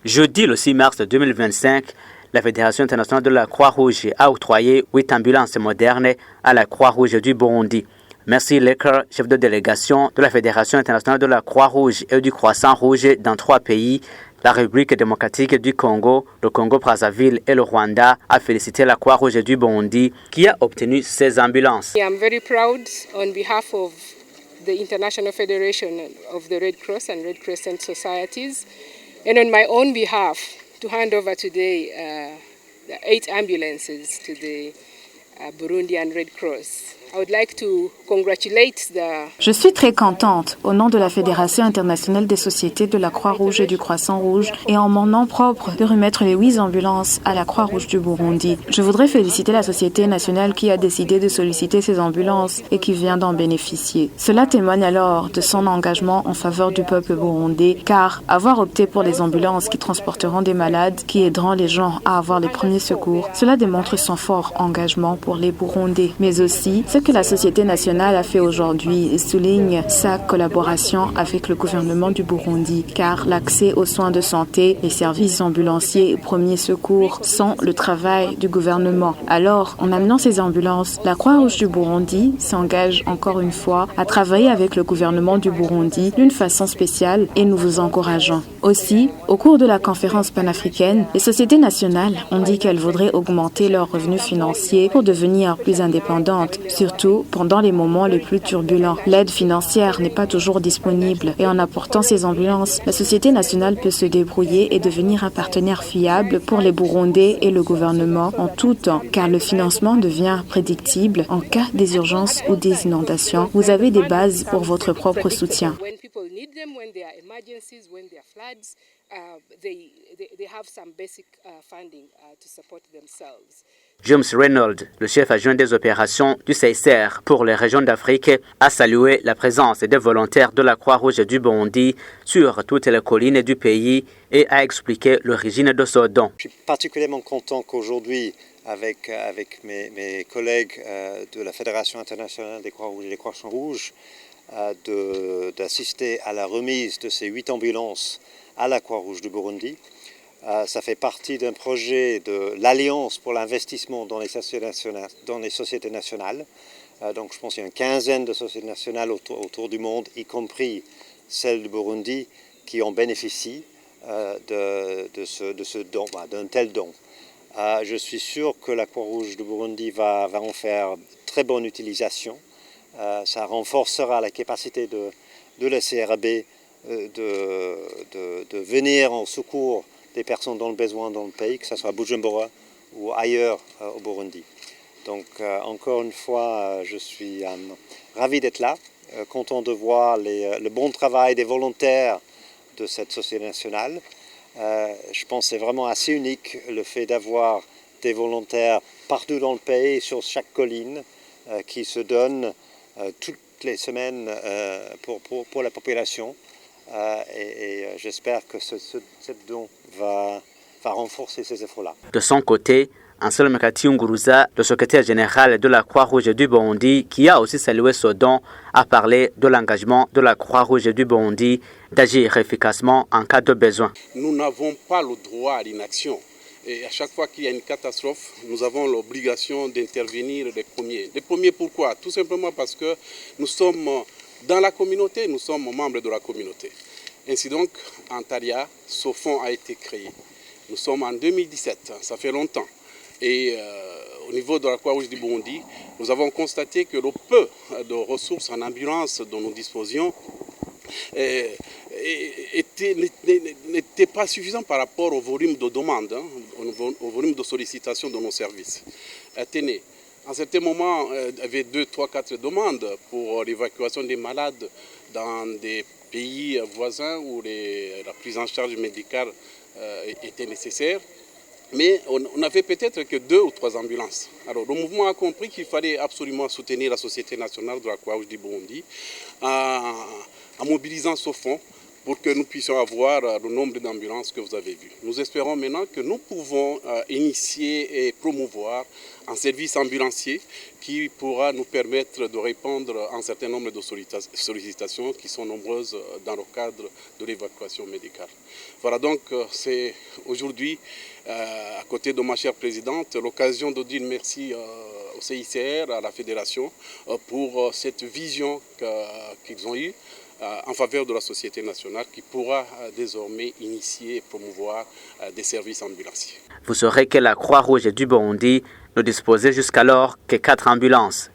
Jeudi, le 6 mars 2025, la Fédération internationale de la Croix-Rouge a octroyé 8 ambulances modernes à la Croix-Rouge du Burundi. Merci Lecker, chef de délégation de la Fédération internationale de la Croix-Rouge et du Croissant-Rouge dans 3 pays, la République démocratique du Congo, le Congo-Brazzaville et le Rwanda, a félicité la Croix-Rouge du Burundi qui a obtenu ces ambulances. I am very proud on behalf of the International Federation of the Red Cross and Red Crescent Societies, and on my own behalf, to hand over today the 8 ambulances to the Burundian Red Cross. I would like to congratulate the... Je suis très contente, au nom de la Fédération internationale des sociétés de la Croix-Rouge et du Croissant-Rouge, et en mon nom propre, de remettre les 8 ambulances à la Croix-Rouge du Burundi. Je voudrais féliciter la Société nationale qui a décidé de solliciter ces ambulances et qui vient d'en bénéficier. Cela témoigne alors de son engagement en faveur du peuple burundais, car avoir opté pour les ambulances qui transporteront des malades, qui aideront les gens à avoir les premiers secours, cela démontre son fort engagement pour les Burundais, mais aussi ce que la Société nationale a fait aujourd'hui souligne sa collaboration avec le gouvernement du Burundi, car l'accès aux soins de santé, les services ambulanciers et premiers secours sont le travail du gouvernement. Alors, en amenant ces ambulances, la Croix-Rouge du Burundi s'engage encore une fois à travailler avec le gouvernement du Burundi d'une façon spéciale et nous vous encourageons. Aussi, au cours de la conférence panafricaine, les sociétés nationales ont dit qu'elles voudraient augmenter leurs revenus financiers pour devenir plus indépendantes, surtout pendant les moments les plus turbulents. L'aide financière n'est pas toujours disponible et en apportant ces ambulances, la société nationale peut se débrouiller et devenir un partenaire fiable pour les Burundais et le gouvernement en tout temps, car le financement devient prédictible en cas des urgences ou des inondations. Vous avez des bases pour votre propre soutien. James Reynolds, le chef adjoint des opérations du CICR pour les régions d'Afrique, a salué la présence des volontaires de la Croix-Rouge du Burundi sur toutes les collines du pays et a expliqué l'origine de ce don. Je suis particulièrement content qu'aujourd'hui, avec mes collègues de la Fédération internationale des Croix-Rouges et des Croissants-Rouges, d'assister à la remise de ces 8 ambulances à la Croix-Rouge du Burundi. Ça fait partie d'un projet de l'Alliance pour l'investissement dans les sociétés nationales. Donc je pense qu'il y a une quinzaine de sociétés nationales autour du monde, y compris celle du Burundi, qui en bénéficient de ce don, d'un tel don. Je suis sûr que la Croix-Rouge du Burundi va en faire très bonne utilisation. Ça renforcera la capacité de la CRB de venir en secours des personnes dans le besoin dans le pays, que ce soit à Bujumbura ou ailleurs au Burundi. Donc encore une fois, je suis ravi d'être là, content de voir le bon travail des volontaires de cette société nationale. Je pense que c'est vraiment assez unique le fait d'avoir des volontaires partout dans le pays, sur chaque colline, qui se donnent toutes les semaines pour la population. Et j'espère que ce don va renforcer ces efforts-là. De son côté, Anselme Katiunguruza, le secrétaire général de la Croix-Rouge du Burundi, qui a aussi salué ce don, a parlé de l'engagement de la Croix-Rouge du Burundi d'agir efficacement en cas de besoin. Nous n'avons pas le droit à l'inaction. Et à chaque fois qu'il y a une catastrophe, nous avons l'obligation d'intervenir les premiers. Les premiers pourquoi? Tout simplement parce que nous sommes dans la communauté, nous sommes membres de la communauté. Ainsi donc, en Taria, ce fonds a été créé. Nous sommes en 2017, ça fait longtemps. Et au niveau de la Croix-Rouge du Burundi, nous avons constaté que le peu de ressources en ambulance dont nous disposions n'était pas suffisant par rapport au volume de demande, au volume de sollicitation de nos services. Tenez, à certains moments, il y avait 2, 3, 4 demandes pour l'évacuation des malades dans des pays voisins où la prise en charge médicale était nécessaire. Mais on n'avait peut-être que 2 ou 3 ambulances. Alors le mouvement a compris qu'il fallait absolument soutenir la Société nationale de la Croix-Rouge du Burundi en mobilisant ce fonds pour que nous puissions avoir le nombre d'ambulances que vous avez vu. Nous espérons maintenant que nous pouvons initier et promouvoir un service ambulancier qui pourra nous permettre de répondre à un certain nombre de sollicitations qui sont nombreuses dans le cadre de l'évacuation médicale. Voilà donc c'est aujourd'hui, à côté de ma chère présidente, l'occasion de dire merci au CICR, à la Fédération, pour cette vision qu'ils ont eue en faveur de la société nationale qui pourra désormais initier et promouvoir des services ambulanciers. Vous saurez que la Croix-Rouge du Burundi ne disposait jusqu'alors que 4 ambulances